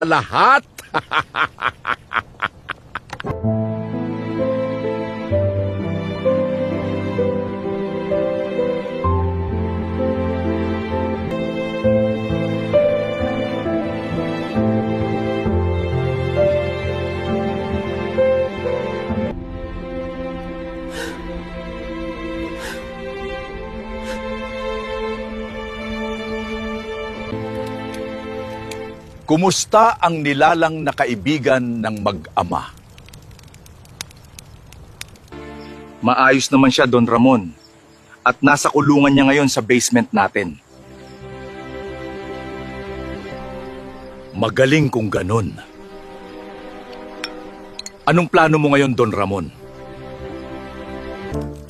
lahat. Kumusta ang nilalang na kaibigan ng mag-ama? Maayos naman siya, Don Ramon. At nasa kulungan niya ngayon sa basement natin. Magaling kung ganun. Anong plano mo ngayon, Don Ramon?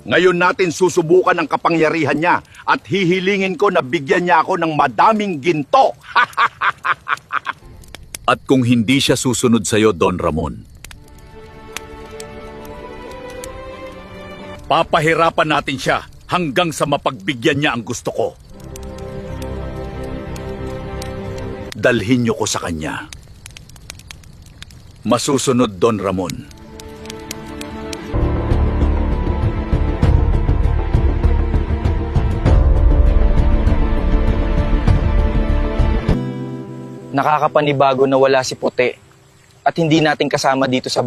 Ngayon natin susubukan ang kapangyarihan niya at hihilingin ko na bigyan niya ako ng madaming ginto. At kung hindi siya susunod sa'yo, Don Ramon, papahirapan natin siya hanggang sa mapagbigyan niya ang gusto ko. Dalhin niyo ko sa kanya. Masusunod, Don Ramon. Nakakapanibago na wala si Puti at hindi natin kasama dito sa